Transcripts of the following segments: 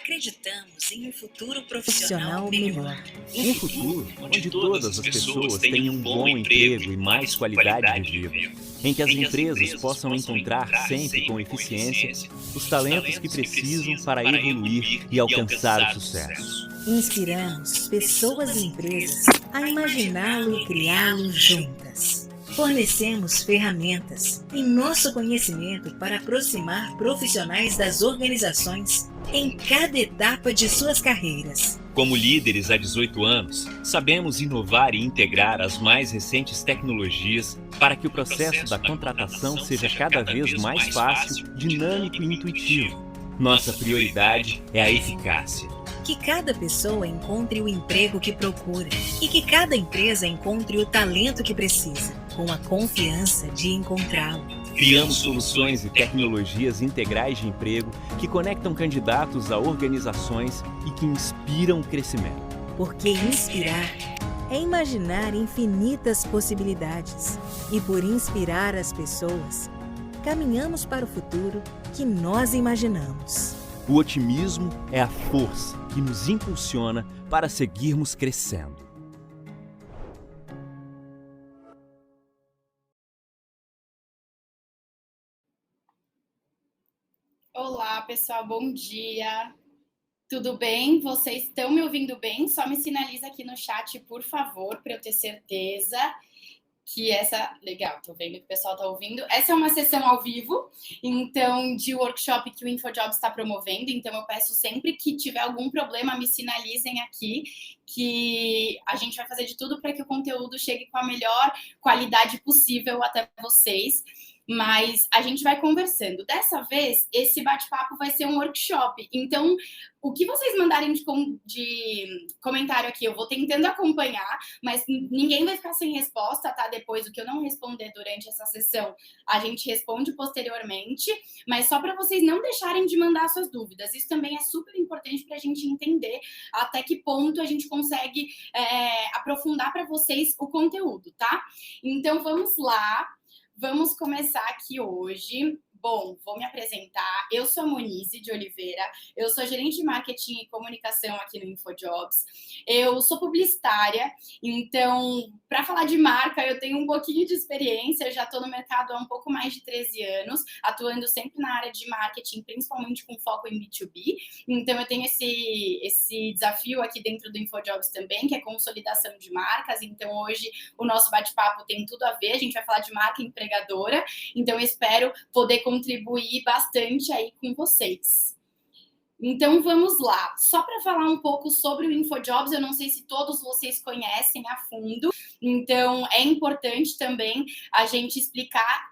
Acreditamos em um futuro profissional melhor. Um futuro onde todas as pessoas tenham um bom emprego e mais qualidade de vida, em que as empresas possam encontrar sempre com eficiência os talentos que precisam para evoluir e alcançar o sucesso. Inspiramos pessoas e empresas a imaginá-lo e criá-lo juntas. Fornecemos ferramentas e nosso conhecimento para aproximar profissionais das organizações em cada etapa de suas carreiras. Como líderes há 18 anos, sabemos inovar e integrar as mais recentes tecnologias para que o processo da contratação seja cada vez mais fácil, dinâmico e intuitivo. Nossa prioridade é a eficácia. Que cada pessoa encontre o emprego que procura e que cada empresa encontre o talento que precisa, com a confiança de encontrá-lo. Criamos soluções e tecnologias integrais de emprego que conectam candidatos a organizações e que inspiram o crescimento. Porque inspirar é imaginar infinitas possibilidades. E por inspirar as pessoas, caminhamos para o futuro que nós imaginamos. O otimismo é a força que nos impulsiona para seguirmos crescendo. Olá, pessoal, bom dia. Tudo bem? Vocês estão me ouvindo bem? Só me sinaliza aqui no chat, por favor, para eu ter certeza que essa... Legal, tô vendo que o pessoal tá ouvindo. Essa é uma sessão ao vivo, então, de workshop que o InfoJobs está promovendo. Então, eu peço sempre que tiver algum problema, me sinalizem aqui, que a gente vai fazer de tudo para que o conteúdo chegue com a melhor qualidade possível até vocês. Mas a gente vai conversando. Dessa vez, esse bate-papo vai ser um workshop. Então, o que vocês mandarem de comentário aqui, eu vou tentando acompanhar, mas ninguém vai ficar sem resposta, tá? Depois, o que eu não responder durante essa sessão, a gente responde posteriormente. Mas só para vocês não deixarem de mandar suas dúvidas. Isso também é super importante para a gente entender até que ponto a gente consegue aprofundar para vocês o conteúdo, tá? Então, vamos lá. Vamos começar aqui hoje. Bom, vou me apresentar. Eu sou a Monize de Oliveira, eu sou gerente de marketing e comunicação aqui no InfoJobs. Eu sou publicitária, então, para falar de marca, eu tenho um pouquinho de experiência, eu já estou no mercado há um pouco mais de 13 anos, atuando sempre na área de marketing, principalmente com foco em B2B. Então, eu tenho esse desafio aqui dentro do InfoJobs também, que é consolidação de marcas. Então, hoje, o nosso bate-papo tem tudo a ver, a gente vai falar de marca empregadora, então, eu espero poder contribuir bastante aí com vocês. Então, vamos lá. Só para falar um pouco sobre o InfoJobs, eu não sei se todos vocês conhecem a fundo, então é importante também a gente explicar.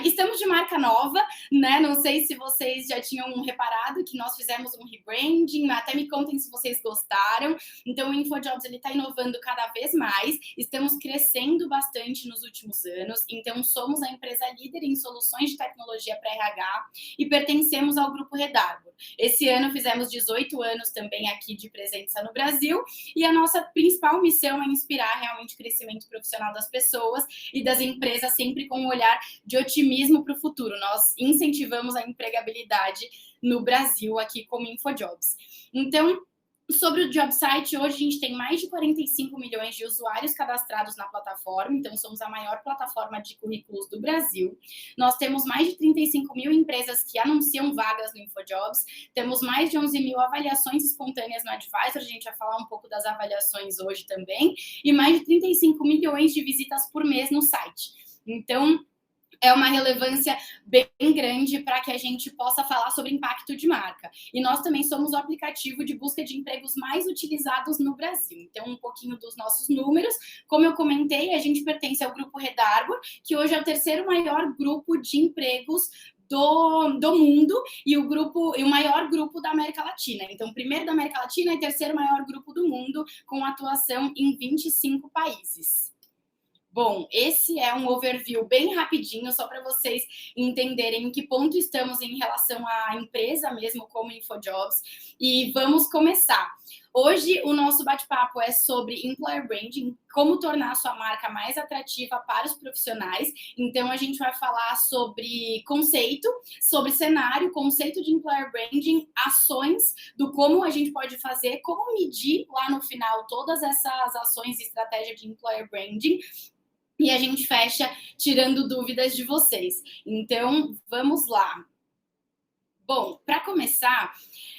Estamos de marca nova, né? Não sei se vocês já tinham reparado que nós fizemos um rebranding, até me contem se vocês gostaram. Então, o InfoJobs está inovando cada vez mais, estamos crescendo bastante nos últimos anos, então somos a empresa líder em soluções de tecnologia para RH e pertencemos ao Grupo Redarbo. Esse ano fizemos 18 anos também aqui de presença no Brasil e a nossa principal missão é inspirar realmente o crescimento profissional das pessoas e das empresas, sempre com um olhar de otimismo para o futuro. Nós incentivamos a empregabilidade no Brasil aqui como InfoJobs. Então, sobre o JobSite, hoje a gente tem mais de 45 milhões de usuários cadastrados na plataforma, então somos a maior plataforma de currículos do Brasil. Nós temos mais de 35 mil empresas que anunciam vagas no InfoJobs, temos mais de 11 mil avaliações espontâneas no Advisor, a gente vai falar um pouco das avaliações hoje também, e mais de 35 milhões de visitas por mês no site. Então, é uma relevância bem grande para que a gente possa falar sobre impacto de marca. E nós também somos o aplicativo de busca de empregos mais utilizados no Brasil. Então, um pouquinho dos nossos números. Como eu comentei, a gente pertence ao Grupo Redarbo, que hoje é o terceiro maior grupo de empregos do mundo e o maior grupo da América Latina. Então, primeiro da América Latina e terceiro maior grupo do mundo, com atuação em 25 países. Bom, esse é um overview bem rapidinho, só para vocês entenderem em que ponto estamos em relação à empresa mesmo, como InfoJobs. E vamos começar. Hoje, o nosso bate-papo é sobre Employer Branding, como tornar a sua marca mais atrativa para os profissionais. Então, a gente vai falar sobre conceito, sobre cenário, conceito de Employer Branding, ações, do como a gente pode fazer, como medir lá no final todas essas ações e estratégia de Employer Branding. E a gente fecha tirando dúvidas de vocês. Então, vamos lá. Bom, para começar,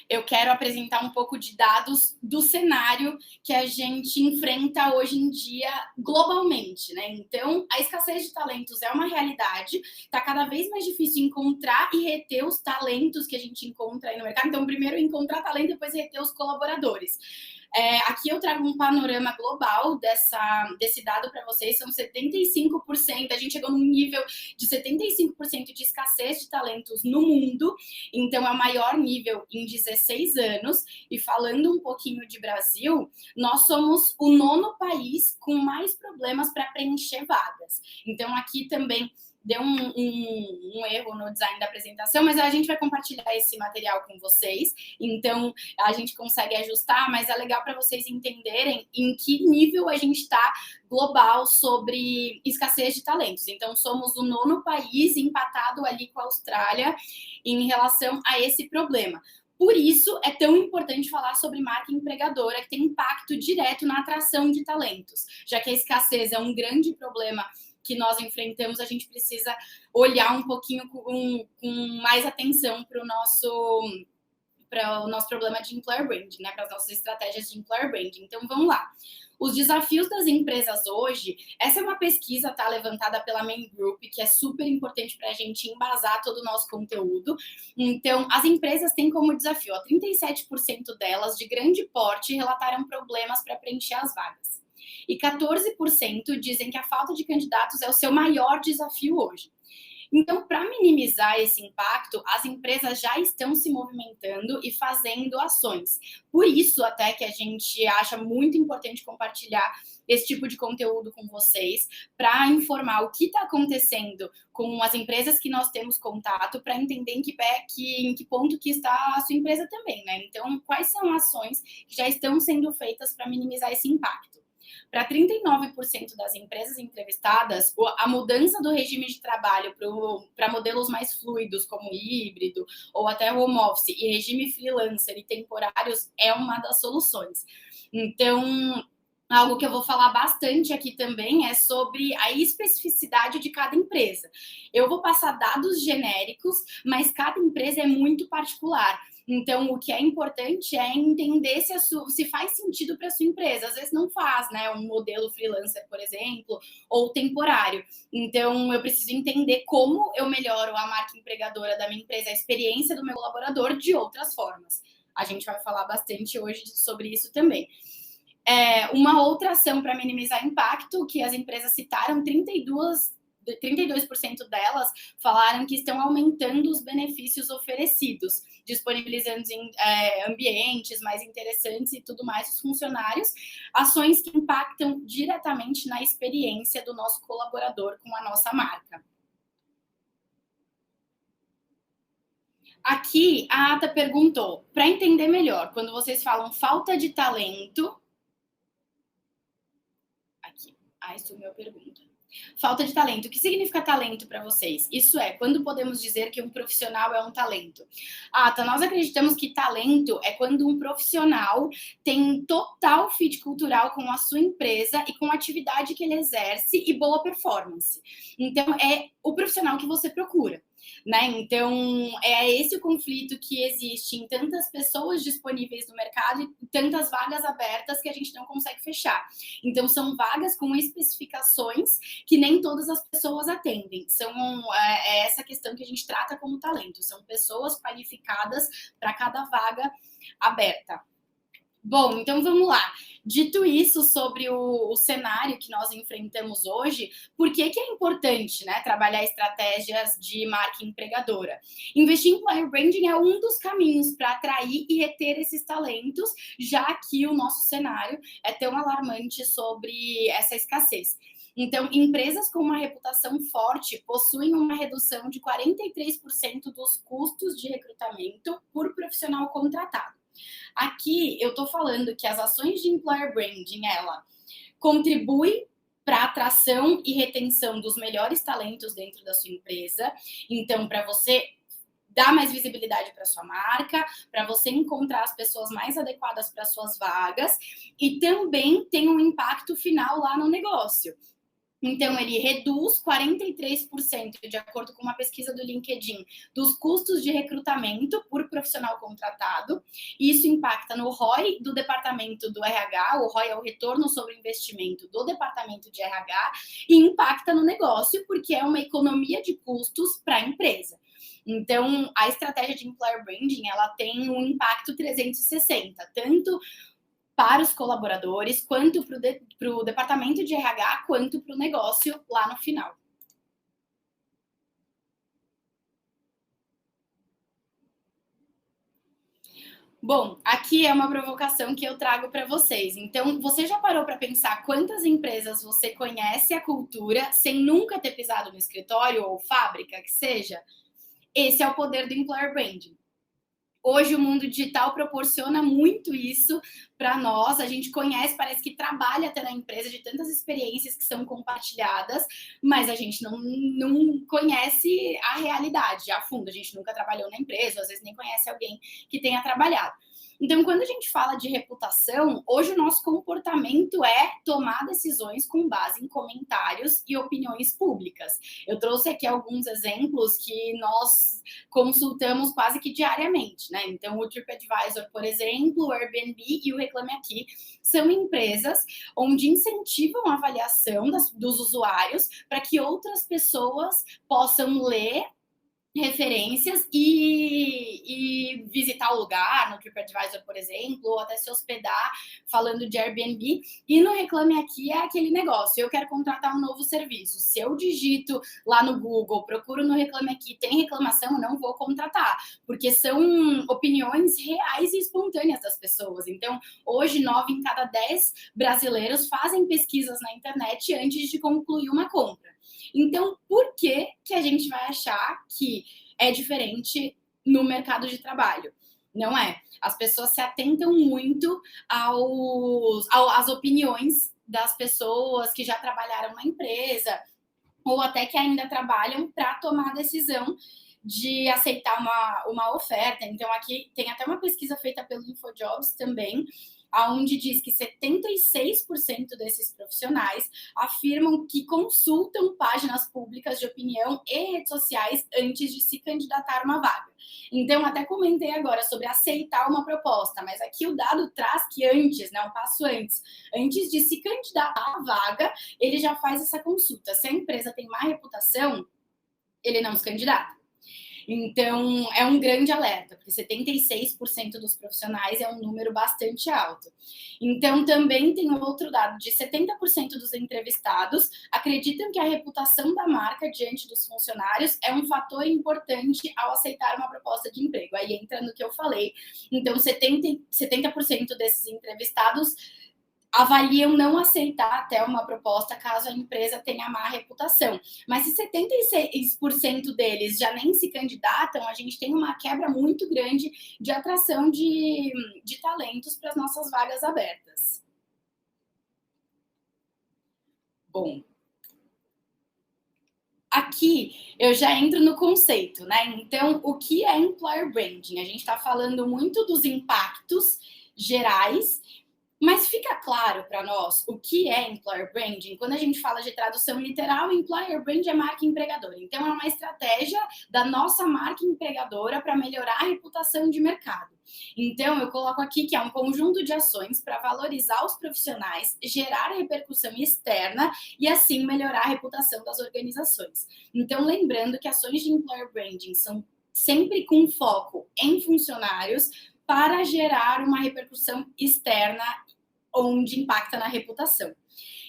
eu quero apresentar um pouco de dados do cenário que a gente enfrenta hoje em dia globalmente, né? Então, a escassez de talentos é uma realidade, está cada vez mais difícil encontrar e reter os talentos que a gente encontra aí no mercado. Então, primeiro encontrar talento, depois reter os colaboradores. Aqui eu trago um panorama global desse dado para vocês, são 75%, a gente chegou num nível de 75% de escassez de talentos no mundo, então é o maior nível em 16 anos, e falando um pouquinho de Brasil, nós somos o 9º país com mais problemas para preencher vagas, então aqui também deu um erro no design da apresentação, mas a gente vai compartilhar esse material com vocês, então a gente consegue ajustar, mas é legal para vocês entenderem em que nível a gente está global sobre escassez de talentos. Então, somos o 9º país empatado ali com a Austrália em relação a esse problema. Por isso, é tão importante falar sobre marca empregadora, que tem impacto direto na atração de talentos, já que a escassez é um grande problema que nós enfrentamos, a gente precisa olhar um pouquinho com mais atenção para o nosso problema de Employer Branding, né? Para as nossas estratégias de Employer Branding. Então, vamos lá. Os desafios das empresas hoje, essa é uma pesquisa, tá, levantada pela Main Group, que é super importante para a gente embasar todo o nosso conteúdo. Então, as empresas têm como desafio, 37% delas, de grande porte, relataram problemas para preencher as vagas. E 14% dizem que a falta de candidatos é o seu maior desafio hoje. Então, para minimizar esse impacto, as empresas já estão se movimentando e fazendo ações. Por isso, até que a gente acha muito importante compartilhar esse tipo de conteúdo com vocês, para informar o que está acontecendo com as empresas que nós temos contato, para entender em que ponto que está a sua empresa também, né? Então, quais são ações que já estão sendo feitas para minimizar esse impacto? Para 39% das empresas entrevistadas, a mudança do regime de trabalho para modelos mais fluidos, como híbrido ou até home office, e regime freelancer e temporários, é uma das soluções. Então, algo que eu vou falar bastante aqui também é sobre a especificidade de cada empresa. Eu vou passar dados genéricos, mas cada empresa é muito particular. Então, o que é importante é entender se faz sentido para a sua empresa. Às vezes não faz, né? Um modelo freelancer, por exemplo, ou temporário. Então, eu preciso entender como eu melhoro a marca empregadora da minha empresa, a experiência do meu colaborador de outras formas. A gente vai falar bastante hoje sobre isso também. Uma outra ação para minimizar impacto, que as empresas citaram, 32% delas falaram que estão aumentando os benefícios oferecidos, disponibilizando ambientes mais interessantes e tudo mais os funcionários, ações que impactam diretamente na experiência do nosso colaborador com a nossa marca. Aqui, a Ata perguntou, para entender melhor, quando vocês falam falta de talento... Aqui, sumiu a pergunta. Falta de talento. O que significa talento para vocês? Isso é, quando podemos dizer que um profissional é um talento? Tá, nós acreditamos que talento é quando um profissional tem total fit cultural com a sua empresa e com a atividade que ele exerce e boa performance. Então, é o profissional que você procura, né? Então, é esse o conflito que existe em tantas pessoas disponíveis no mercado e tantas vagas abertas que a gente não consegue fechar. Então, são vagas com especificações que nem todas as pessoas atendem. É essa questão que a gente trata como talento. São pessoas qualificadas para cada vaga aberta. Bom, então vamos lá. Dito isso sobre o cenário que nós enfrentamos hoje, por que é importante, né, trabalhar estratégias de marca empregadora? Investir em Employer Branding é um dos caminhos para atrair e reter esses talentos, já que o nosso cenário é tão alarmante sobre essa escassez. Então, empresas com uma reputação forte possuem uma redução de 43% dos custos de recrutamento por profissional contratado. Aqui eu estou falando que as ações de employer branding, ela contribui para a atração e retenção dos melhores talentos dentro da sua empresa. Então, para você dar mais visibilidade para sua marca, para você encontrar as pessoas mais adequadas para suas vagas, e também tem um impacto final lá no negócio. Então, ele reduz 43%, de acordo com uma pesquisa do LinkedIn, dos custos de recrutamento por profissional contratado. Isso impacta no ROI do departamento do RH, o ROI é o retorno sobre investimento do departamento de RH, e impacta no negócio, porque é uma economia de custos para a empresa. Então, a estratégia de employer branding, ela tem um impacto 360, tanto para os colaboradores, quanto para o departamento de RH, quanto para o negócio lá no final. Bom, aqui é uma provocação que eu trago para vocês. Então, você já parou para pensar quantas empresas você conhece a cultura sem nunca ter pisado no escritório ou fábrica, que seja? Esse é o poder do employer branding. Hoje o mundo digital proporciona muito isso para nós. A gente conhece, parece que trabalha até na empresa, de tantas experiências que são compartilhadas, mas a gente não conhece a realidade a fundo. A gente nunca trabalhou na empresa, às vezes nem conhece alguém que tenha trabalhado. Então, quando a gente fala de reputação, hoje o nosso comportamento é tomar decisões com base em comentários e opiniões públicas. Eu trouxe aqui alguns exemplos que nós consultamos quase que diariamente, né? Então, o TripAdvisor, por exemplo, o Airbnb e o Reclame Aqui são empresas onde incentivam a avaliação dos usuários para que outras pessoas possam ler referências e visitar o lugar no TripAdvisor, por exemplo, ou até se hospedar falando de Airbnb. E no Reclame Aqui é aquele negócio, eu quero contratar um novo serviço. Se eu digito lá no Google, procuro no Reclame Aqui, tem reclamação, eu não vou contratar, porque são opiniões reais e espontâneas das pessoas. Então, hoje, 9 em cada 10 brasileiros fazem pesquisas na internet antes de concluir uma compra. Então, por que a gente vai achar que é diferente no mercado de trabalho? Não é. As pessoas se atentam muito às opiniões das pessoas que já trabalharam na empresa ou até que ainda trabalham para tomar a decisão de aceitar uma oferta. Então, aqui tem até uma pesquisa feita pelo InfoJobs também, onde diz que 76% desses profissionais afirmam que consultam páginas públicas de opinião e redes sociais antes de se candidatar a uma vaga. Então, até comentei agora sobre aceitar uma proposta, mas aqui o dado traz que antes, né, um passo antes de se candidatar à vaga, ele já faz essa consulta. Se a empresa tem má reputação, ele não se candidata. Então, é um grande alerta, porque 76% dos profissionais é um número bastante alto. Então, também tem outro dado de 70% dos entrevistados acreditam que a reputação da marca diante dos funcionários é um fator importante ao aceitar uma proposta de emprego. Aí entra no que eu falei. Então, 70% desses entrevistados avaliam não aceitar até uma proposta caso a empresa tenha má reputação. Mas se 76% deles já nem se candidatam, a gente tem uma quebra muito grande de atração de talentos para as nossas vagas abertas. Bom, aqui eu já entro no conceito, né? Então, o que é employer branding? A gente está falando muito dos impactos gerais, mas fica claro para nós o que é employer branding? Quando a gente fala de tradução literal, employer brand é marca empregadora. Então, é uma estratégia da nossa marca empregadora para melhorar a reputação de mercado. Então, eu coloco aqui que é um conjunto de ações para valorizar os profissionais, gerar repercussão externa e, assim, melhorar a reputação das organizações. Então, lembrando que ações de employer branding são sempre com foco em funcionários para gerar uma repercussão externa onde impacta na reputação.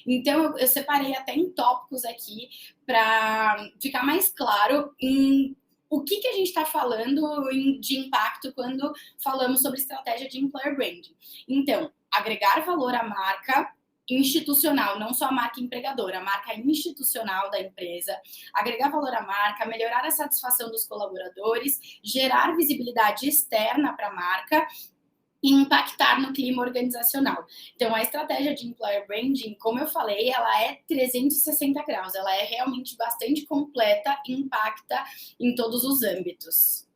Então, eu separei até em tópicos aqui para ficar mais claro em o que a gente está falando de impacto quando falamos sobre estratégia de employer branding. Então, agregar valor à marca institucional, não só a marca empregadora, a marca institucional da empresa, agregar valor à marca, melhorar a satisfação dos colaboradores, gerar visibilidade externa para a marca e impactar no clima organizacional. Então, a estratégia de Employer Branding, como eu falei, ela é 360 graus, ela é realmente bastante completa e impacta em todos os âmbitos.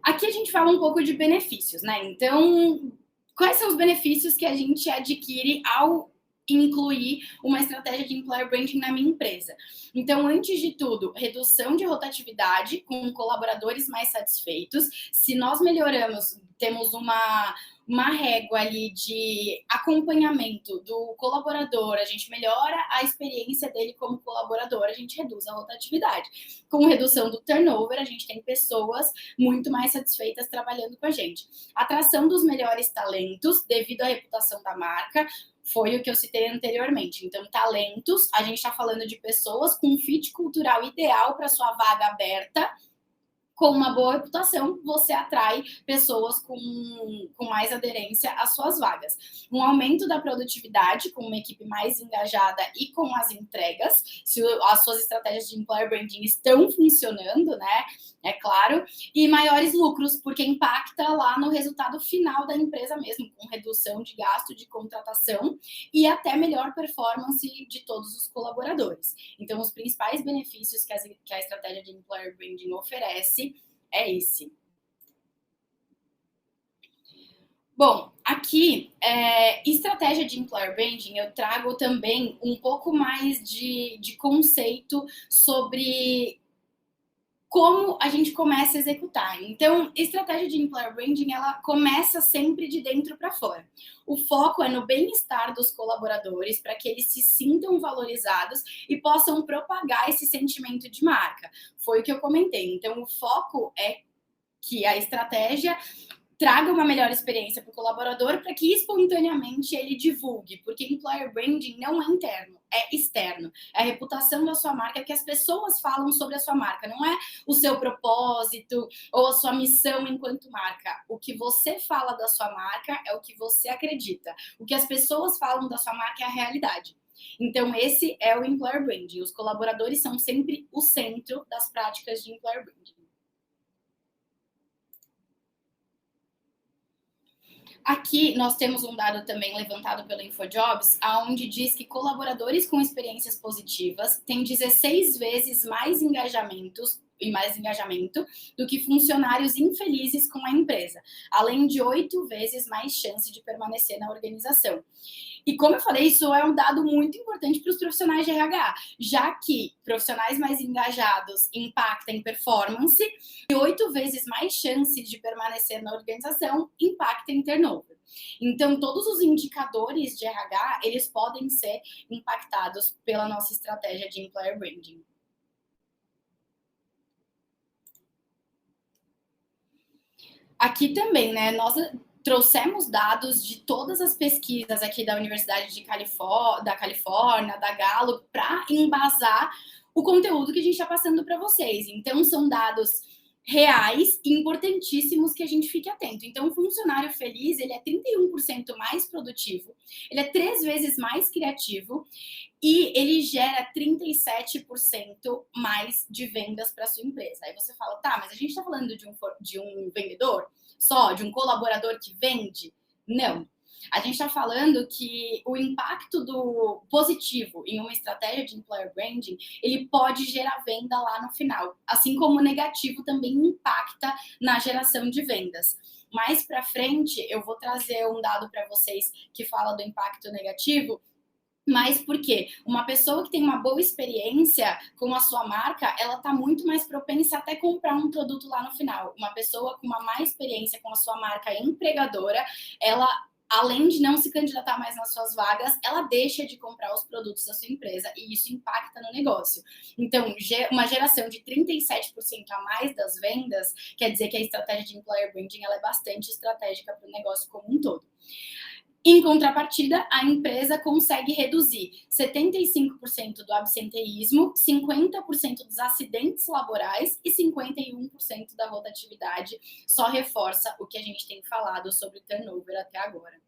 Aqui a gente fala um pouco de benefícios, né? Então, quais são os benefícios que a gente adquire ao incluir uma estratégia de Employer Branding na minha empresa? Então, antes de tudo, redução de rotatividade com colaboradores mais satisfeitos. Se nós melhoramos, temos uma régua ali de acompanhamento do colaborador, a gente melhora a experiência dele como colaborador, a gente reduz a rotatividade. Com redução do turnover, a gente tem pessoas muito mais satisfeitas trabalhando com a gente. Atração dos melhores talentos devido à reputação da marca, foi o que eu citei anteriormente. Então, talentos, a gente está falando de pessoas com um fit cultural ideal para sua vaga aberta. Com uma boa reputação, você atrai pessoas com mais aderência às suas vagas. Um aumento da produtividade, com uma equipe mais engajada e com as entregas, se as suas estratégias de Employer Branding estão funcionando, né? É claro. E maiores lucros, porque impacta lá no resultado final da empresa mesmo, com redução de gasto de contratação e até melhor performance de todos os colaboradores. Então, os principais benefícios que a estratégia de Employer Branding oferece é esse. Bom, aqui, estratégia de Employer Branding, eu trago também um pouco mais de conceito sobre como a gente começa a executar. Então, estratégia de Employer Branding, ela começa sempre de dentro para fora. O foco é no bem-estar dos colaboradores, para que eles se sintam valorizados e possam propagar esse sentimento de marca. Foi o que eu comentei. Então, o foco é que a estratégia traga uma melhor experiência para o colaborador para que espontaneamente ele divulgue, porque Employer Branding não é interno, é externo. É a reputação da sua marca, que as pessoas falam sobre a sua marca, não é o seu propósito ou a sua missão enquanto marca. O que você fala da sua marca é o que você acredita. O que as pessoas falam da sua marca é a realidade. Então, esse é o Employer Branding. Os colaboradores são sempre o centro das práticas de Employer Branding. Aqui nós temos um dado também levantado pelo InfoJobs, onde diz que colaboradores com experiências positivas têm 16 vezes mais engajamento do que funcionários infelizes com a empresa, além de 8 vezes mais chance de permanecer na organização. E como eu falei, isso é um dado muito importante para os profissionais de RH, já que profissionais mais engajados impactam em performance e 8 vezes mais chances de permanecer na organização impactam em turnover. Então, todos os indicadores de RH, eles podem ser impactados pela nossa estratégia de Employer Branding. Aqui também, né, nós trouxemos dados de todas as pesquisas aqui da Universidade da Califórnia, da Gallup, para embasar o conteúdo que a gente está passando para vocês. Então, são dados reais e importantíssimos que a gente fique atento. Então, o funcionário feliz, ele é 31% mais produtivo, ele é 3 vezes mais criativo e ele gera 37% mais de vendas para sua empresa. Aí você fala, tá, mas a gente está falando de um vendedor só, de um colaborador que vende? Não. A gente está falando que o impacto do positivo em uma estratégia de Employer Branding, ele pode gerar venda lá no final, assim como o negativo também impacta na geração de vendas. Mais para frente, eu vou trazer um dado para vocês que fala do impacto negativo, mas por quê? Uma pessoa que tem uma boa experiência com a sua marca, ela está muito mais propensa até comprar um produto lá no final. Uma pessoa com uma má experiência com a sua marca empregadora, ela, além de não se candidatar mais nas suas vagas, ela deixa de comprar os produtos da sua empresa e isso impacta no negócio. Então, uma geração de 37% a mais das vendas quer dizer que a estratégia de Employer Branding ela é bastante estratégica para o negócio como um todo. Em contrapartida, a empresa consegue reduzir 75% do absenteísmo, 50% dos acidentes laborais e 51% da rotatividade. Só reforça o que a gente tem falado sobre o turnover até agora.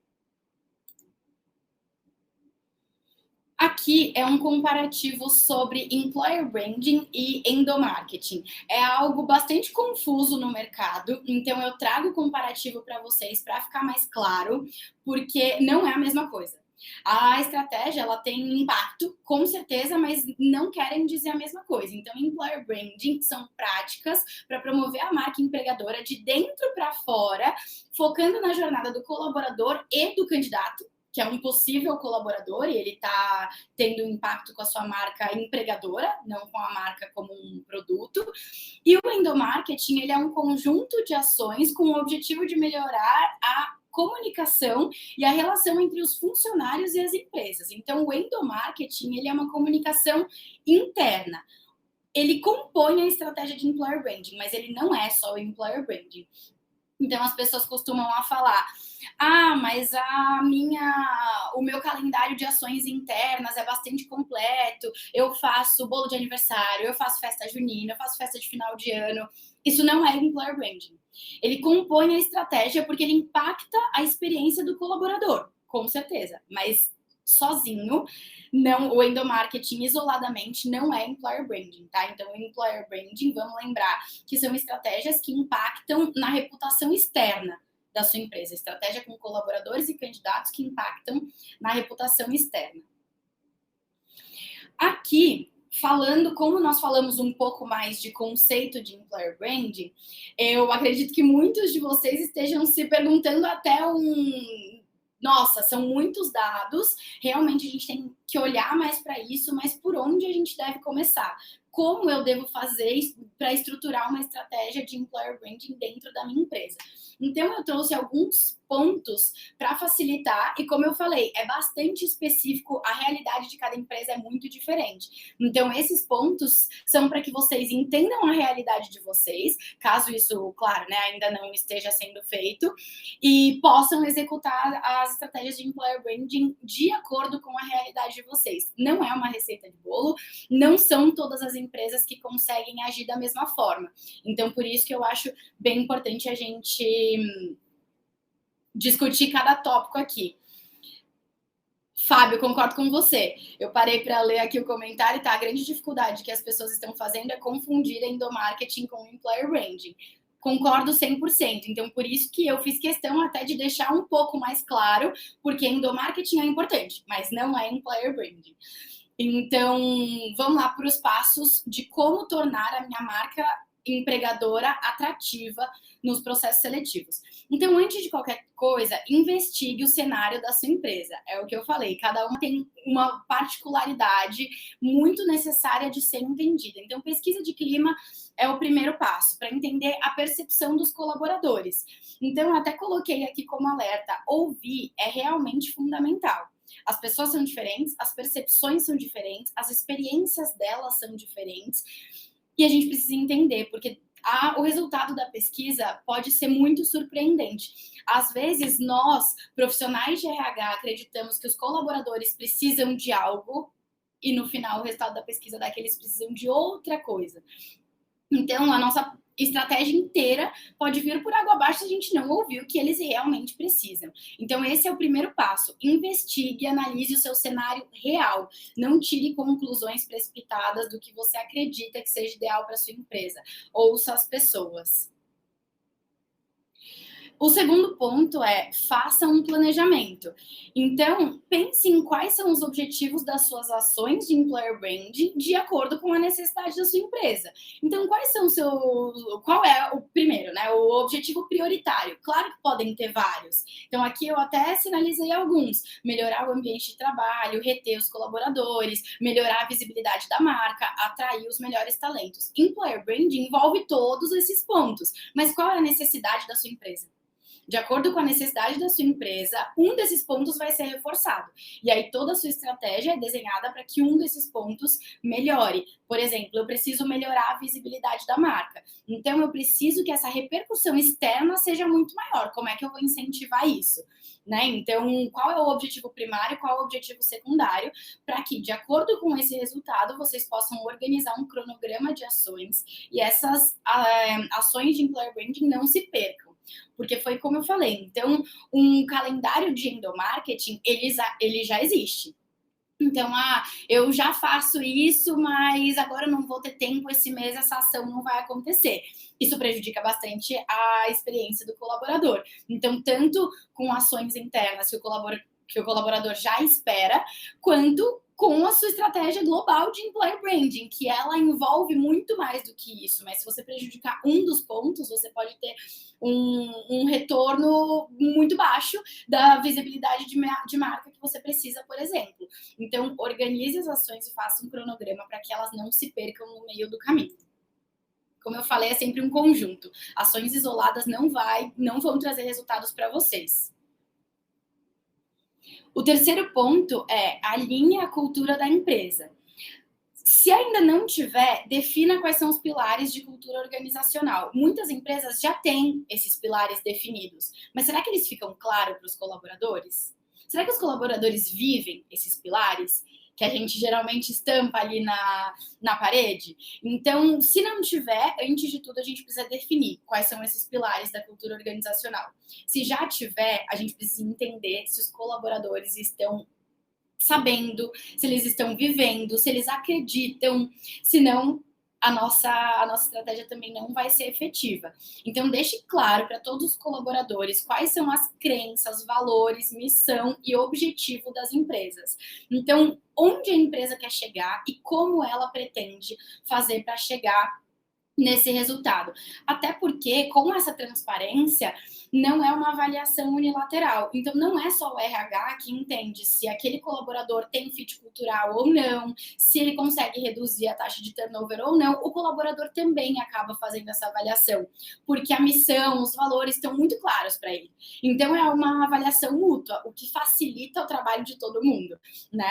Aqui é um comparativo sobre employer branding e endomarketing. É algo bastante confuso no mercado, então eu trago o comparativo para vocês para ficar mais claro, porque não é a mesma coisa. A estratégia, ela tem impacto, com certeza, mas não querem dizer a mesma coisa. Então, employer branding são práticas para promover a marca empregadora de dentro para fora, focando na jornada do colaborador e do candidato, que é um possível colaborador, e ele está tendo impacto com a sua marca empregadora, não com a marca como um produto. E o endomarketing, ele é um conjunto de ações com o objetivo de melhorar a comunicação e a relação entre os funcionários e as empresas. Então, o endomarketing, ele é uma comunicação interna. Ele compõe a estratégia de employer branding, mas ele não é só o employer branding. Então, as pessoas costumam falar, mas o meu calendário de ações internas é bastante completo, eu faço bolo de aniversário, eu faço festa junina, eu faço festa de final de ano. Isso não é employer branding. Ele compõe a estratégia porque ele impacta a experiência do colaborador, com certeza, mas sozinho, não, o endomarketing isoladamente não é employer branding, tá? Então, o employer branding, vamos lembrar que são estratégias que impactam na reputação externa da sua empresa, estratégia com colaboradores e candidatos que impactam na reputação externa. Aqui, falando, como nós falamos um pouco mais de conceito de employer branding, eu acredito que muitos de vocês estejam se perguntando até nossa, são muitos dados, realmente a gente tem que olhar mais para isso, mas por onde a gente deve começar? Como eu devo fazer para estruturar uma estratégia de employer branding dentro da minha empresa? Então, eu trouxe alguns pontos para facilitar, e como eu falei, é bastante específico, a realidade de cada empresa é muito diferente. Então, esses pontos são para que vocês entendam a realidade de vocês, caso isso, claro, né, ainda não esteja sendo feito, e possam executar as estratégias de employer branding de acordo com a realidade de vocês. Não é uma receita de bolo, não são todas as empresas que conseguem agir da mesma forma. Então, por isso que eu acho bem importante a gente discutir cada tópico aqui. Fábio, concordo com você. Eu parei para ler aqui o comentário, tá? A grande dificuldade que as pessoas estão fazendo é confundir endomarketing com employer branding. Concordo 100%. Então, por isso que eu fiz questão até de deixar um pouco mais claro, porque endomarketing é importante, mas não é employer branding. Então, vamos lá para os passos de como tornar a minha marca empregadora atrativa nos processos seletivos. Então, antes de qualquer coisa, investigue o cenário da sua empresa. É o que eu falei, cada uma tem uma particularidade muito necessária de ser entendida. Então, pesquisa de clima é o primeiro passo para entender a percepção dos colaboradores. Então, eu até coloquei aqui como alerta, ouvir é realmente fundamental. As pessoas são diferentes, as percepções são diferentes, as experiências delas são diferentes, e a gente precisa entender, porque o resultado da pesquisa pode ser muito surpreendente. Às vezes, nós, profissionais de RH, acreditamos que os colaboradores precisam de algo, e no final o resultado da pesquisa dá que eles precisam de outra coisa. Então, a nossa estratégia inteira pode vir por água abaixo se a gente não ouvir o que eles realmente precisam. Então, esse é o primeiro passo. Investigue e analise o seu cenário real. Não tire conclusões precipitadas do que você acredita que seja ideal para a sua empresa. Ouça as pessoas. O segundo ponto é, faça um planejamento. Então, pense em quais são os objetivos das suas ações de employer branding de acordo com a necessidade da sua empresa. Então, qual é o primeiro, né? O objetivo prioritário. Claro que podem ter vários. Então, aqui eu até sinalizei alguns. Melhorar o ambiente de trabalho, reter os colaboradores, melhorar a visibilidade da marca, atrair os melhores talentos. Employer branding envolve todos esses pontos. Mas qual é a necessidade da sua empresa? De acordo com a necessidade da sua empresa, um desses pontos vai ser reforçado. E aí toda a sua estratégia é desenhada para que um desses pontos melhore. Por exemplo, eu preciso melhorar a visibilidade da marca. Então, eu preciso que essa repercussão externa seja muito maior. Como é que eu vou incentivar isso? Né? Então, qual é o objetivo primário e qual é o objetivo secundário? Para que, de acordo com esse resultado, vocês possam organizar um cronograma de ações e essas ações de employer branding não se percam. Porque foi como eu falei, então um calendário de endomarketing, ele já existe. Então, eu já faço isso, mas agora eu não vou ter tempo esse mês, essa ação não vai acontecer. Isso prejudica bastante a experiência do colaborador. Então, tanto com ações internas que o colaborador já espera, quanto com a sua estratégia global de employer branding, que ela envolve muito mais do que isso. Mas se você prejudicar um dos pontos, você pode ter um retorno muito baixo da visibilidade de marca que você precisa, por exemplo. Então, organize as ações e faça um cronograma para que elas não se percam no meio do caminho. Como eu falei, é sempre um conjunto. Ações isoladas não vão trazer resultados para vocês. O terceiro ponto é alinhe a cultura da empresa. Se ainda não tiver, defina quais são os pilares de cultura organizacional. Muitas empresas já têm esses pilares definidos, mas será que eles ficam claros para os colaboradores? Será que os colaboradores vivem esses pilares que a gente geralmente estampa ali na parede? Então, se não tiver, antes de tudo, a gente precisa definir quais são esses pilares da cultura organizacional. Se já tiver, a gente precisa entender se os colaboradores estão sabendo, se eles estão vivendo, se eles acreditam, senão a nossa estratégia também não vai ser efetiva. Então, deixe claro para todos os colaboradores quais são as crenças, valores, missão e objetivo das empresas. Então, onde a empresa quer chegar e como ela pretende fazer para chegar nesse resultado. Até porque, com essa transparência, não é uma avaliação unilateral. Então, não é só o RH que entende se aquele colaborador tem fit cultural ou não, se ele consegue reduzir a taxa de turnover ou não. O colaborador também acaba fazendo essa avaliação, porque a missão, os valores estão muito claros para ele. Então, é uma avaliação mútua, o que facilita o trabalho de todo mundo, né?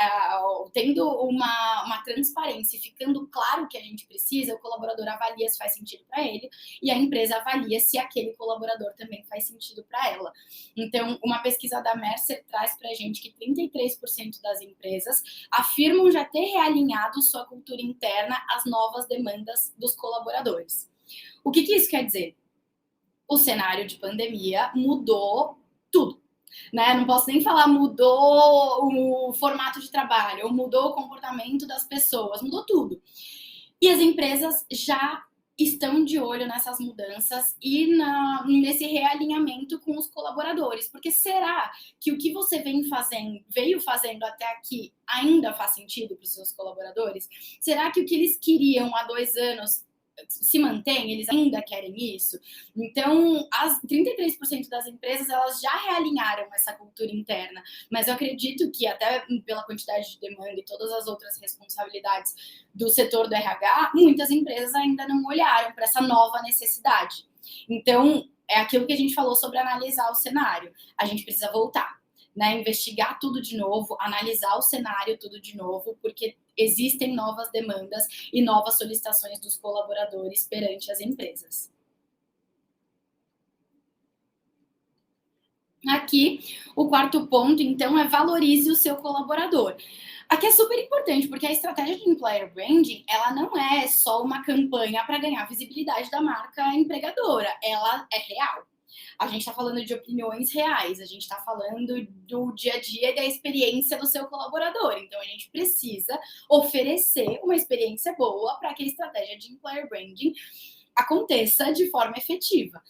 Tendo uma transparência e ficando claro o que a gente precisa, o colaborador avalia se faz sentido para ele e a empresa avalia se aquele colaborador também faz sentido para ela. Então, uma pesquisa da Mercer traz para a gente que 33% das empresas afirmam já ter realinhado sua cultura interna às novas demandas dos colaboradores. O que isso quer dizer? O cenário de pandemia mudou tudo. Né? Não posso nem falar mudou o formato de trabalho, ou mudou o comportamento das pessoas, mudou tudo. E as empresas já estão de olho nessas mudanças e nesse realinhamento com os colaboradores. Porque será que o que você veio fazendo até aqui ainda faz sentido para os seus colaboradores? Será que o que eles queriam há 2 anos se mantém? Eles ainda querem isso? Então, as 33% das empresas, elas já realinharam essa cultura interna, mas eu acredito que até pela quantidade de demanda e todas as outras responsabilidades do setor do RH, muitas empresas ainda não olharam para essa nova necessidade. Então, é aquilo que a gente falou sobre analisar o cenário. A gente precisa voltar, né? Investigar tudo de novo, analisar o cenário tudo de novo, porque existem novas demandas e novas solicitações dos colaboradores perante as empresas. Aqui, o quarto ponto, então, é valorize o seu colaborador. Aqui é super importante, porque a estratégia de employer branding, ela não é só uma campanha para ganhar visibilidade da marca empregadora, ela é real. A gente está falando de opiniões reais, a gente está falando do dia a dia e da experiência do seu colaborador. Então, a gente precisa oferecer uma experiência boa para que a estratégia de employer branding aconteça de forma efetiva.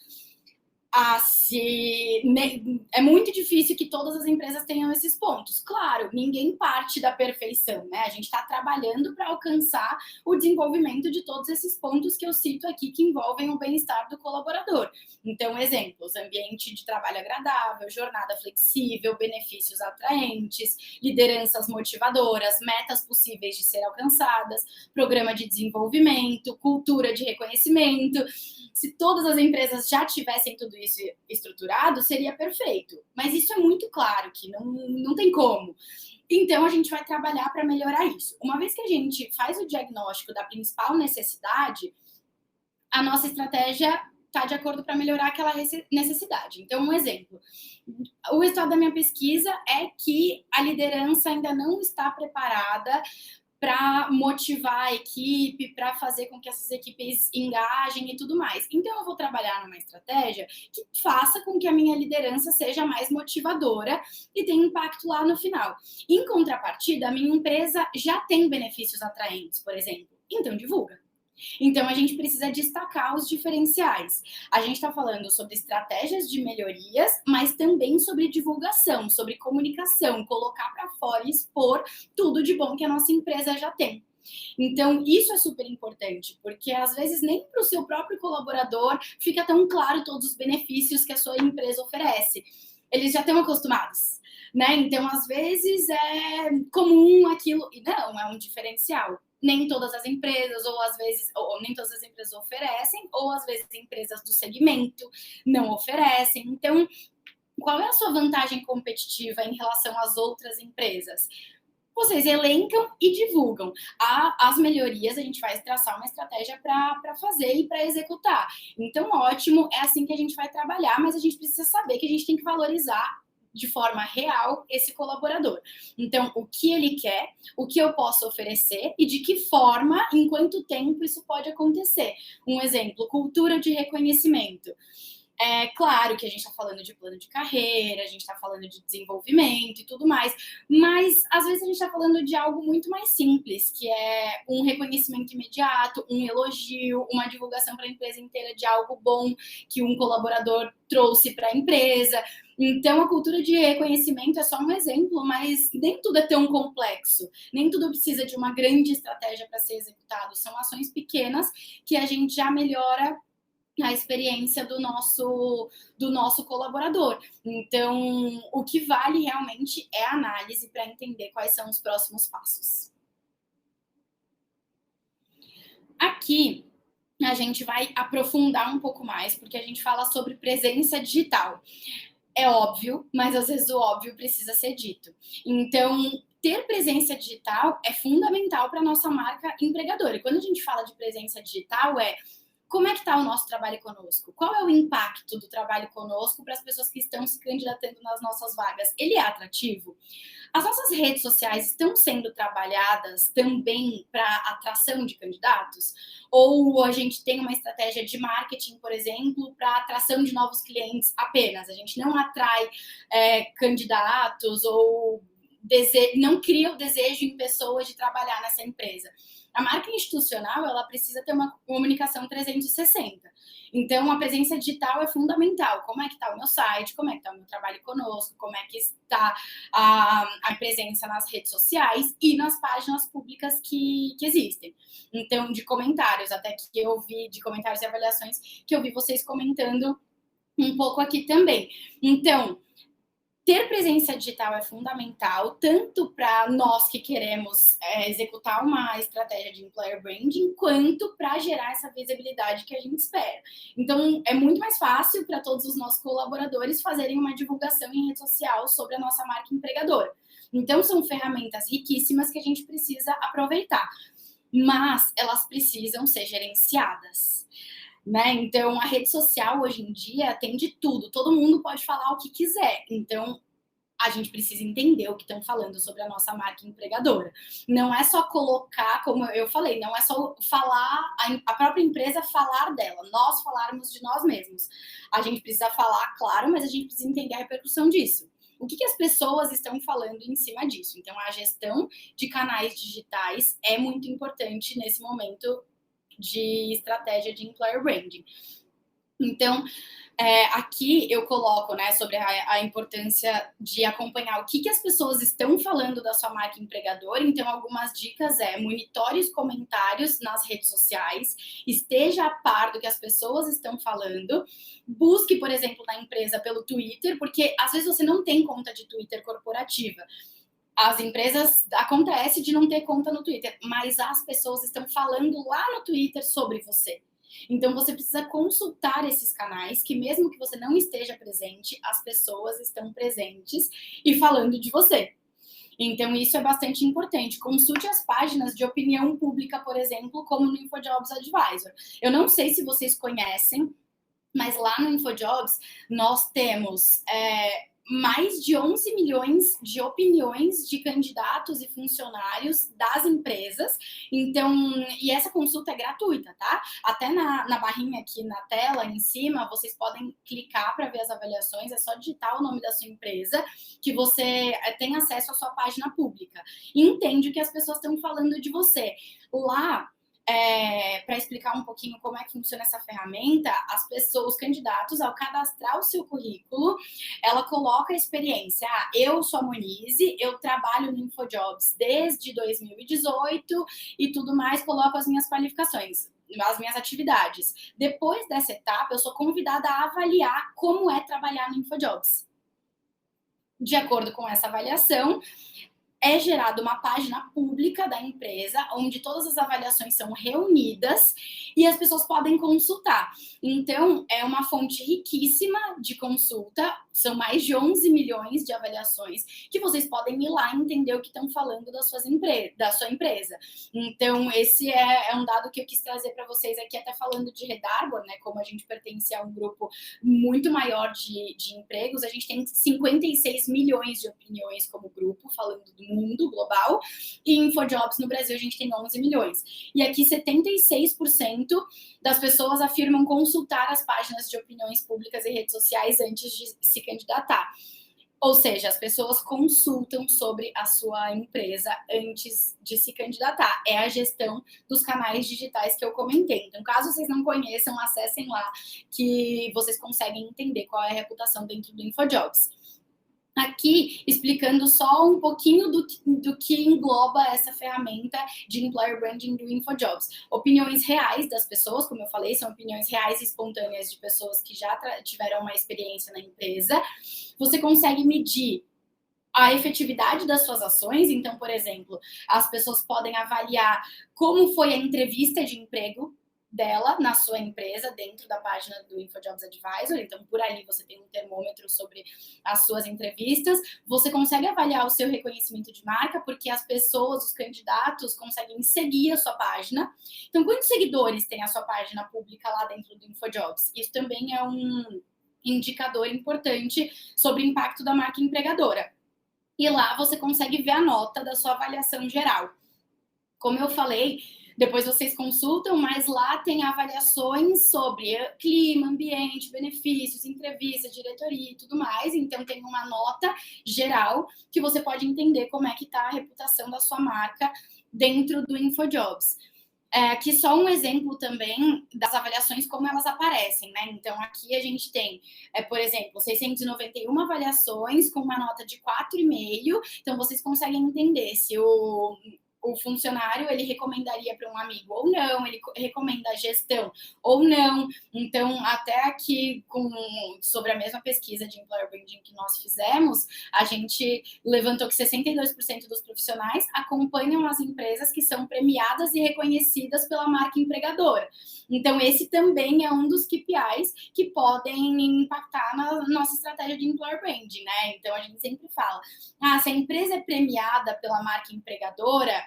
É muito difícil que todas as empresas tenham esses pontos. Claro, ninguém parte da perfeição, né? A gente está trabalhando para alcançar o desenvolvimento de todos esses pontos que eu cito aqui, que envolvem o bem-estar do colaborador. Então, exemplos: ambiente de trabalho agradável, jornada flexível, benefícios atraentes, lideranças motivadoras, metas possíveis de ser alcançadas, programa de desenvolvimento, cultura de reconhecimento. Se todas as empresas já tivessem tudo isso estruturado, seria perfeito. Mas isso é muito claro que não tem como. Então, a gente vai trabalhar para melhorar isso. Uma vez que a gente faz o diagnóstico da principal necessidade, a nossa estratégia está de acordo para melhorar aquela necessidade. Então, um exemplo. O resultado da minha pesquisa é que a liderança ainda não está preparada para motivar a equipe, para fazer com que essas equipes engajem e tudo mais. Então, eu vou trabalhar numa estratégia que faça com que a minha liderança seja mais motivadora e tenha impacto lá no final. Em contrapartida, a minha empresa já tem benefícios atraentes, por exemplo. Então, divulga. Então, a gente precisa destacar os diferenciais. A gente está falando sobre estratégias de melhorias, mas também sobre divulgação, sobre comunicação, colocar para fora e expor tudo de bom que a nossa empresa já tem. Então, isso é super importante, porque às vezes nem para o seu próprio colaborador fica tão claro todos os benefícios que a sua empresa oferece. Eles já estão acostumados, né? Então, às vezes é comum aquilo, e não, é um diferencial. Nem todas as empresas, ou às vezes, ou nem todas as empresas oferecem, ou às vezes empresas do segmento não oferecem. Então, qual é a sua vantagem competitiva em relação às outras empresas? Vocês elencam e divulgam. As melhorias, a gente vai traçar uma estratégia para fazer e para executar. Então, ótimo, é assim que a gente vai trabalhar, mas a gente precisa saber que a gente tem que valorizar de forma real esse colaborador. Então, o que ele quer, o que eu posso oferecer e de que forma, em quanto tempo isso pode acontecer. Um exemplo, cultura de reconhecimento. É claro que a gente está falando de plano de carreira, a gente está falando de desenvolvimento e tudo mais, mas às vezes a gente está falando de algo muito mais simples, que é um reconhecimento imediato, um elogio, uma divulgação para a empresa inteira de algo bom que um colaborador trouxe para a empresa. Então, a cultura de reconhecimento é só um exemplo, mas nem tudo é tão complexo, nem tudo precisa de uma grande estratégia para ser executado. São ações pequenas que a gente já melhora a experiência do nosso colaborador. Então, o que vale realmente é a análise para entender quais são os próximos passos. Aqui, a gente vai aprofundar um pouco mais, porque a gente fala sobre presença digital. É óbvio, mas às vezes o óbvio precisa ser dito. Então, ter presença digital é fundamental para a nossa marca empregadora. E quando a gente fala de presença digital, como é que está o nosso trabalho conosco? Qual é o impacto do trabalho conosco para as pessoas que estão se candidatando nas nossas vagas? Ele é atrativo? As nossas redes sociais estão sendo trabalhadas também para atração de candidatos? Ou a gente tem uma estratégia de marketing, por exemplo, para atração de novos clientes apenas? A gente não atrai candidatos ou não cria o desejo em pessoas de trabalhar nessa empresa. A marca institucional, ela precisa ter uma comunicação 360. Então, a presença digital é fundamental. Como é que está o meu site? Como é que está o meu trabalho conosco? Como é que está a presença nas redes sociais e nas páginas públicas que existem. Então, de comentários, até que eu vi, de comentários e avaliações, que eu vi vocês comentando um pouco aqui também. Então, ter presença digital é fundamental, tanto para nós que queremos executar uma estratégia de employer branding, quanto para gerar essa visibilidade que a gente espera. Então, é muito mais fácil para todos os nossos colaboradores fazerem uma divulgação em rede social sobre a nossa marca empregadora. Então, são ferramentas riquíssimas que a gente precisa aproveitar, mas elas precisam ser gerenciadas. Né? Então, a rede social hoje em dia tem de tudo, todo mundo pode falar o que quiser. Então, a gente precisa entender o que estão falando sobre a nossa marca empregadora. Não é só colocar, como eu falei, não é só falar, a própria empresa falar dela, nós falarmos de nós mesmos. A gente precisa falar, claro, mas a gente precisa entender a repercussão disso. O que as pessoas estão falando em cima disso? Então, a gestão de canais digitais é muito importante nesse momento de estratégia de employer branding. Então, aqui eu coloco, né, sobre a importância de acompanhar o que as pessoas estão falando da sua marca empregadora. Então, algumas dicas monitore os comentários nas redes sociais, esteja a par do que as pessoas estão falando, busque, por exemplo, na empresa pelo Twitter, porque às vezes você não tem conta de Twitter corporativa. As empresas, acontece de não ter conta no Twitter, mas as pessoas estão falando lá no Twitter sobre você. Então, você precisa consultar esses canais, que mesmo que você não esteja presente, as pessoas estão presentes e falando de você. Então, isso é bastante importante. Consulte as páginas de opinião pública, por exemplo, como no InfoJobs Advisor. Eu não sei se vocês conhecem, mas lá no InfoJobs nós temos mais de 11 milhões de opiniões de candidatos e funcionários das empresas. Então, e essa consulta é gratuita, tá? Até na barrinha aqui na tela, em cima, vocês podem clicar para ver as avaliações, é só digitar o nome da sua empresa, que você tem acesso à sua página pública. E entende o que as pessoas estão falando de você. Lá, para explicar um pouquinho como é que funciona essa ferramenta, as pessoas, os candidatos, ao cadastrar o seu currículo, ela coloca a experiência. Eu sou a Monize, eu trabalho no InfoJobs desde 2018 e tudo mais, coloco as minhas qualificações, as minhas atividades. Depois dessa etapa, eu sou convidada a avaliar como é trabalhar no InfoJobs. De acordo com essa avaliação, é gerada uma página pública da empresa, onde todas as avaliações são reunidas e as pessoas podem consultar. Então, é uma fonte riquíssima de consulta, são mais de 11 milhões de avaliações, que vocês podem ir lá e entender o que estão falando da sua empresa. Então, esse é um dado que eu quis trazer para vocês aqui, até falando de Rede Arbor, né, como a gente pertence a um grupo muito maior de empregos, a gente tem 56 milhões de opiniões como grupo, falando do mundo global, e InfoJobs no Brasil a gente tem 11 milhões. E aqui 76% das pessoas afirmam consultar as páginas de opiniões públicas e redes sociais antes de se candidatar. Ou seja, as pessoas consultam sobre a sua empresa antes de se candidatar. É a gestão dos canais digitais que eu comentei. Então, caso vocês não conheçam, acessem lá que vocês conseguem entender qual é a reputação dentro do InfoJobs. Aqui, explicando só um pouquinho do que engloba essa ferramenta de Employer Branding do InfoJobs. Opiniões reais das pessoas, como eu falei, são opiniões reais e espontâneas de pessoas que já tiveram uma experiência na empresa. Você consegue medir a efetividade das suas ações. Então, por exemplo, as pessoas podem avaliar como foi a entrevista de emprego dela na sua empresa, dentro da página do InfoJobs Advisor. Então, por ali você tem um termômetro sobre as suas entrevistas. Você consegue avaliar o seu reconhecimento de marca, porque as pessoas, os candidatos, conseguem seguir a sua página. Então, quantos seguidores tem a sua página pública lá dentro do InfoJobs? Isso também é um indicador importante sobre o impacto da marca empregadora. E lá você consegue ver a nota da sua avaliação geral. Como eu falei, depois vocês consultam, mas lá tem avaliações sobre clima, ambiente, benefícios, entrevista, diretoria e tudo mais. Então, tem uma nota geral que você pode entender como é que está a reputação da sua marca dentro do InfoJobs. Aqui só um exemplo também das avaliações, como elas aparecem, né? Então, aqui a gente tem, por exemplo, 691 avaliações com uma nota de 4,5. Então, vocês conseguem entender se o funcionário, ele recomendaria para um amigo ou não, ele recomenda a gestão ou não. Então, até aqui, sobre a mesma pesquisa de Employer Branding que nós fizemos, a gente levantou que 62% dos profissionais acompanham as empresas que são premiadas e reconhecidas pela marca empregadora. Então, esse também é um dos KPIs que podem impactar na nossa estratégia de Employer Branding, né? Então, a gente sempre fala, se a empresa é premiada pela marca empregadora,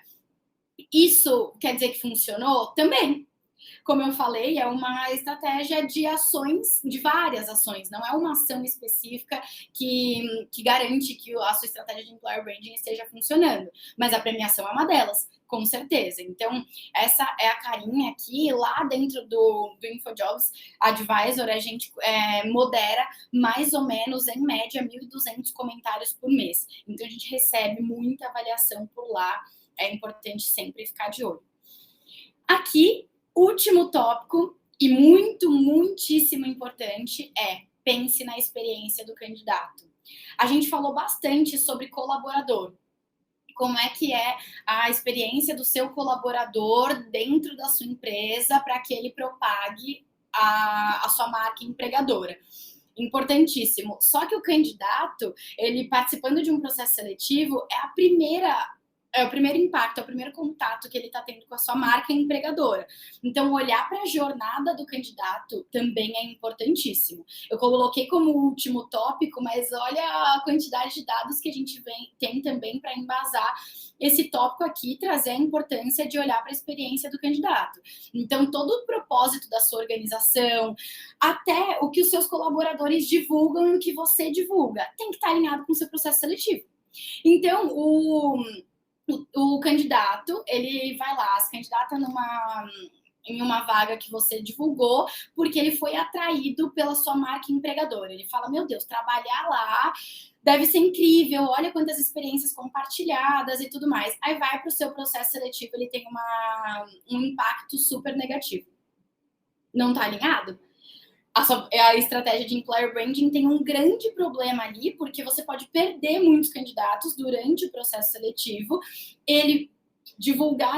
isso quer dizer que funcionou? Também. Como eu falei, é uma estratégia de ações, de várias ações, não é uma ação específica que garante que a sua estratégia de Employer Branding esteja funcionando, mas a premiação é uma delas, com certeza. Então, essa é a carinha aqui. Lá dentro do InfoJobs Advisor, a gente modera mais ou menos, em média, 1.200 comentários por mês. Então, a gente recebe muita avaliação por lá. É importante sempre ficar de olho. Aqui, último tópico, e muitíssimo importante, pense na experiência do candidato. A gente falou bastante sobre colaborador. Como é que é a experiência do seu colaborador dentro da sua empresa para que ele propague a sua marca empregadora. Importantíssimo. Só que o candidato, ele participando de um processo seletivo, é a primeira É o primeiro impacto, é o primeiro contato que ele está tendo com a sua marca empregadora. Então, olhar para a jornada do candidato também é importantíssimo. Eu coloquei como último tópico, mas olha a quantidade de dados que a gente tem também para embasar esse tópico aqui, trazer a importância de olhar para a experiência do candidato. Então, todo o propósito da sua organização, até o que os seus colaboradores divulgam e o que você divulga, tem que estar alinhado com o seu processo seletivo. Então, o candidato, ele vai lá, se candidata em uma vaga que você divulgou, porque ele foi atraído pela sua marca empregadora. Ele fala, meu Deus, trabalhar lá deve ser incrível, olha quantas experiências compartilhadas e tudo mais. Aí vai para o seu processo seletivo, ele tem um impacto super negativo. Não está alinhado? A estratégia de employer branding tem um grande problema ali, porque você pode perder muitos candidatos durante o processo seletivo, ele divulgar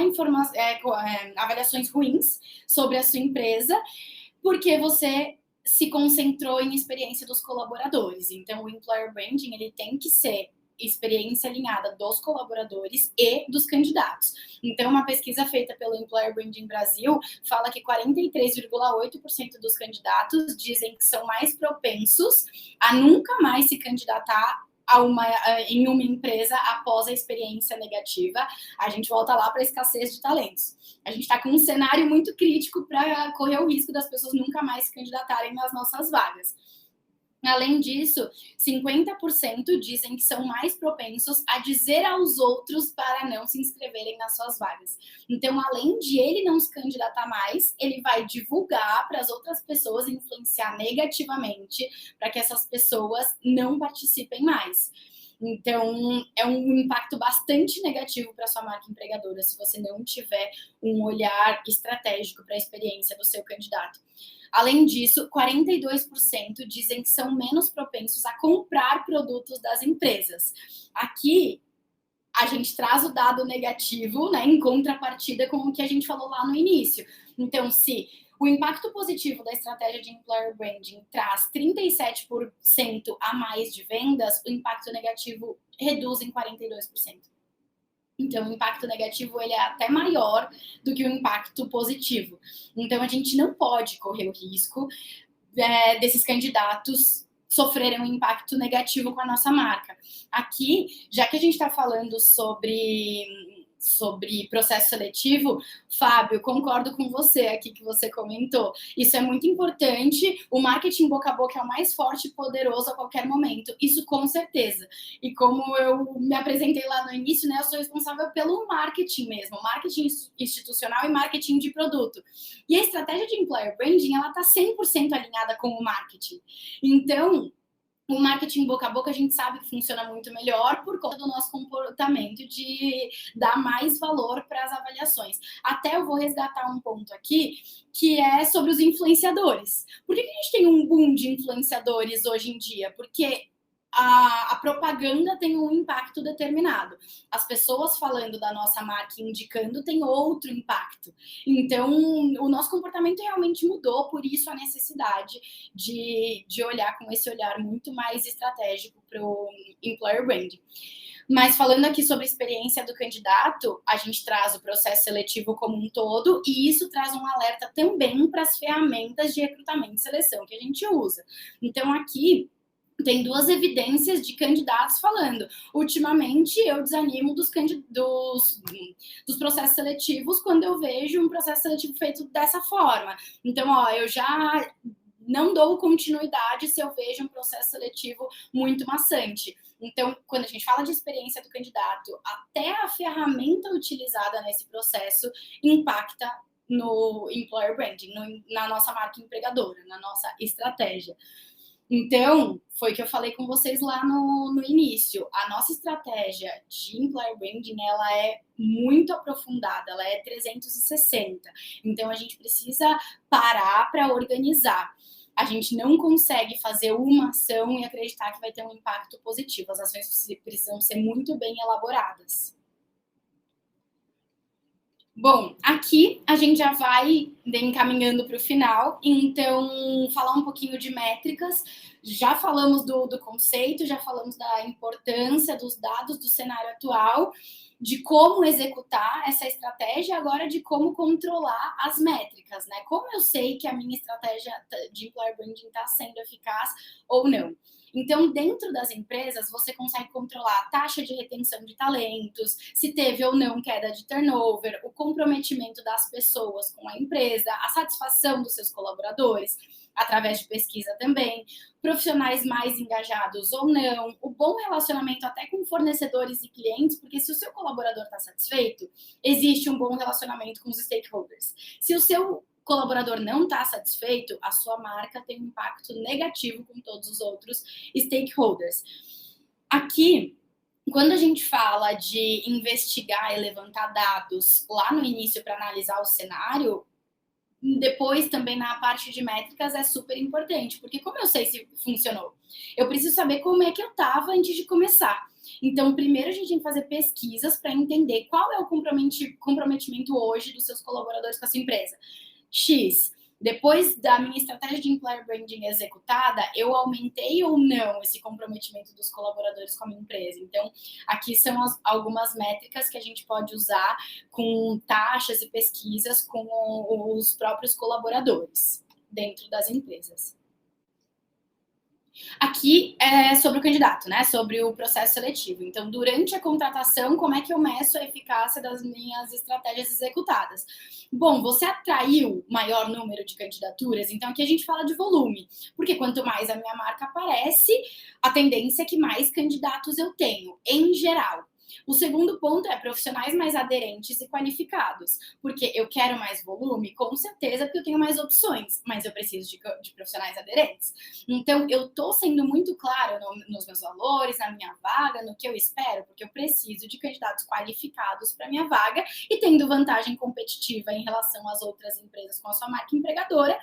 avaliações ruins sobre a sua empresa, porque você se concentrou em experiência dos colaboradores. Então, o employer branding ele tem que ser experiência alinhada dos colaboradores e dos candidatos. Então, uma pesquisa feita pelo Employer Branding Brasil fala que 43,8% dos candidatos dizem que são mais propensos a nunca mais se candidatar em uma empresa após a experiência negativa. A gente volta lá para a escassez de talentos. A gente está com um cenário muito crítico para correr o risco das pessoas nunca mais se candidatarem nas nossas vagas. Além disso, 50% dizem que são mais propensos a dizer aos outros para não se inscreverem nas suas vagas. Então, além de ele não se candidatar mais, ele vai divulgar para as outras pessoas, influenciar negativamente para que essas pessoas não participem mais. Então, é um impacto bastante negativo para a sua marca empregadora se você não tiver um olhar estratégico para a experiência do seu candidato. Além disso, 42% dizem que são menos propensos a comprar produtos das empresas. Aqui, a gente traz o dado negativo, né, em contrapartida com o que a gente falou lá no início. Então, se o impacto positivo da estratégia de employer branding traz 37% a mais de vendas, o impacto negativo reduz em 42%. Então, o impacto negativo ele é até maior do que o impacto positivo. Então, a gente não pode correr o risco desses candidatos sofrerem um impacto negativo com a nossa marca. Aqui, já que a gente está falando sobre processo seletivo, Fábio, concordo com você aqui que você comentou. Isso é muito importante. O marketing boca a boca é o mais forte e poderoso a qualquer momento. Isso com certeza. E como eu me apresentei lá no início, né, eu sou responsável pelo marketing mesmo, marketing institucional e marketing de produto. E a estratégia de employer branding, ela está 100% alinhada com o marketing. Então, o marketing boca a boca a gente sabe que funciona muito melhor por conta do nosso comportamento de dar mais valor para as avaliações. Até eu vou resgatar um ponto aqui, que é sobre os influenciadores. Por que a gente tem um boom de influenciadores hoje em dia? Porque a propaganda tem um impacto determinado. As pessoas falando da nossa marca indicando tem outro impacto. Então, o nosso comportamento realmente mudou, por isso a necessidade de olhar com esse olhar muito mais estratégico para o employer branding. Mas falando aqui sobre a experiência do candidato, a gente traz o processo seletivo como um todo e isso traz um alerta também para as ferramentas de recrutamento e seleção que a gente usa. Então, aqui tem duas evidências de candidatos falando. Ultimamente, eu desanimo dos processos seletivos quando eu vejo um processo seletivo feito dessa forma. Então, eu já não dou continuidade se eu vejo um processo seletivo muito maçante. Então, quando a gente fala de experiência do candidato, até a ferramenta utilizada nesse processo impacta no employer branding, na nossa marca empregadora, na nossa estratégia. Então, foi o que eu falei com vocês lá no início. A nossa estratégia de employer branding, ela é muito aprofundada, ela é 360. Então, a gente precisa parar para organizar. A gente não consegue fazer uma ação e acreditar que vai ter um impacto positivo. As ações precisam ser muito bem elaboradas. Bom, aqui a gente já vai encaminhando para o final, então falar um pouquinho de métricas. Já falamos do conceito, já falamos da importância dos dados do cenário atual, de como executar essa estratégia, agora de como controlar as métricas, né? Como eu sei que a minha estratégia de employer branding está sendo eficaz ou não. Então, dentro das empresas, você consegue controlar a taxa de retenção de talentos, se teve ou não queda de turnover, o comprometimento das pessoas com a empresa, a satisfação dos seus colaboradores, através de pesquisa também, profissionais mais engajados ou não, o bom relacionamento até com fornecedores e clientes, porque se o seu colaborador está satisfeito, existe um bom relacionamento com os stakeholders. Se o seu colaborador não está satisfeito, a sua marca tem um impacto negativo com todos os outros stakeholders. Aqui, quando a gente fala de investigar e levantar dados lá no início para analisar o cenário, depois também na parte de métricas é super importante, porque como eu sei se funcionou? Eu preciso saber como é que eu estava antes de começar. Então, primeiro a gente tem que fazer pesquisas para entender qual é o comprometimento hoje dos seus colaboradores com a sua empresa. X. Depois da minha estratégia de employer branding executada, eu aumentei ou não esse comprometimento dos colaboradores com a minha empresa. Então, aqui são algumas métricas que a gente pode usar com taxas e pesquisas com os próprios colaboradores dentro das empresas. Aqui é sobre o candidato, né? Sobre o processo seletivo. Então, durante a contratação, como é que eu meço a eficácia das minhas estratégias executadas? Bom, você atraiu maior número de candidaturas, então aqui a gente fala de volume, porque quanto mais a minha marca aparece, a tendência é que mais candidatos eu tenho, em geral. O segundo ponto é profissionais mais aderentes e qualificados, porque eu quero mais volume, com certeza, porque eu tenho mais opções, mas eu preciso de profissionais aderentes. Então, eu estou sendo muito clara nos meus valores, na minha vaga, no que eu espero, porque eu preciso de candidatos qualificados para minha vaga e tendo vantagem competitiva em relação às outras empresas com a sua marca empregadora,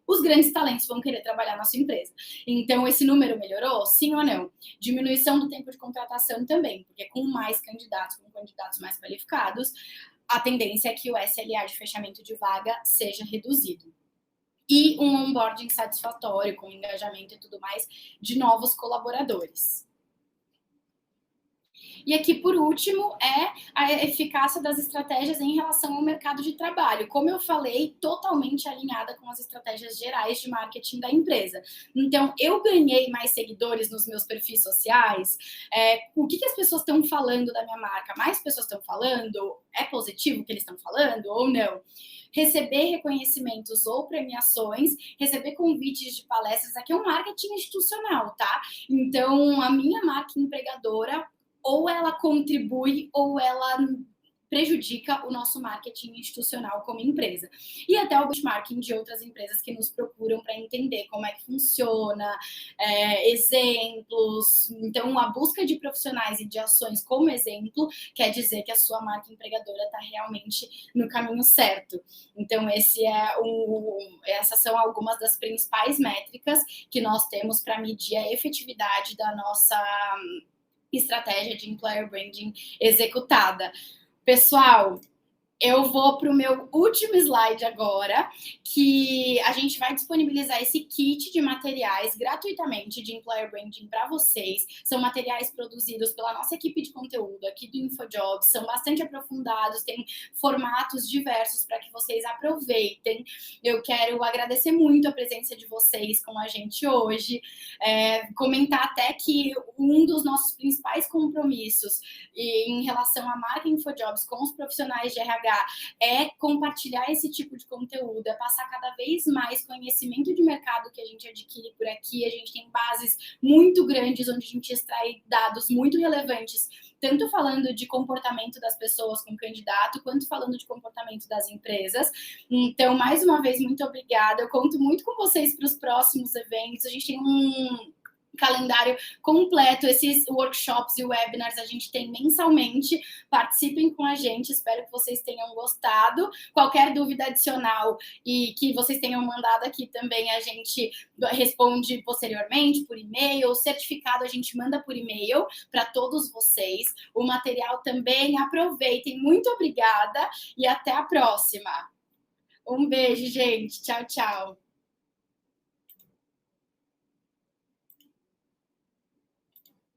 os grandes talentos vão querer trabalhar na sua empresa. Então, esse número melhorou? Sim ou não? Diminuição do tempo de contratação também, porque com mais candidatos, com candidatos mais qualificados, a tendência é que o SLA de fechamento de vaga seja reduzido. E um onboarding satisfatório, com engajamento e tudo mais, de novos colaboradores. E aqui, por último, é a eficácia das estratégias em relação ao mercado de trabalho. Como eu falei, totalmente alinhada com as estratégias gerais de marketing da empresa. Então, eu ganhei mais seguidores nos meus perfis sociais. O que as pessoas estão falando da minha marca? Mais pessoas estão falando? É positivo o que eles estão falando ou não? Receber reconhecimentos ou premiações, receber convites de palestras. Aqui é um marketing institucional, tá? Então, a minha marca empregadora, ou ela contribui ou ela prejudica o nosso marketing institucional como empresa. E até o benchmarking de outras empresas que nos procuram para entender como é que funciona, exemplos. Então, a busca de profissionais e de ações como exemplo quer dizer que a sua marca empregadora está realmente no caminho certo. Então, essas são algumas das principais métricas que nós temos para medir a efetividade da nossa estratégia de employer branding executada. Pessoal, eu vou para o meu último slide agora, que a gente vai disponibilizar esse kit de materiais gratuitamente de employer branding para vocês. São materiais produzidos pela nossa equipe de conteúdo aqui do InfoJobs, são bastante aprofundados, tem formatos diversos para que vocês aproveitem. Eu quero agradecer muito a presença de vocês com a gente hoje, comentar até que um dos nossos principais compromissos em relação à marca InfoJobs com os profissionais de RH é compartilhar esse tipo de conteúdo, é passar cada vez mais conhecimento de mercado que a gente adquire por aqui. A gente tem bases muito grandes onde a gente extrai dados muito relevantes, tanto falando de comportamento das pessoas com o candidato, quanto falando de comportamento das empresas. Então, mais uma vez, muito obrigada. Eu conto muito com vocês para os próximos eventos. A gente tem um calendário completo, esses workshops e webinars a gente tem mensalmente. Participem com a gente, espero que vocês tenham gostado. Qualquer dúvida adicional e que vocês tenham mandado aqui também, a gente responde posteriormente por e-mail. O certificado a gente manda por e-mail para todos vocês. O material também, aproveitem. Muito obrigada e até a próxima. Um beijo, gente. Tchau, tchau.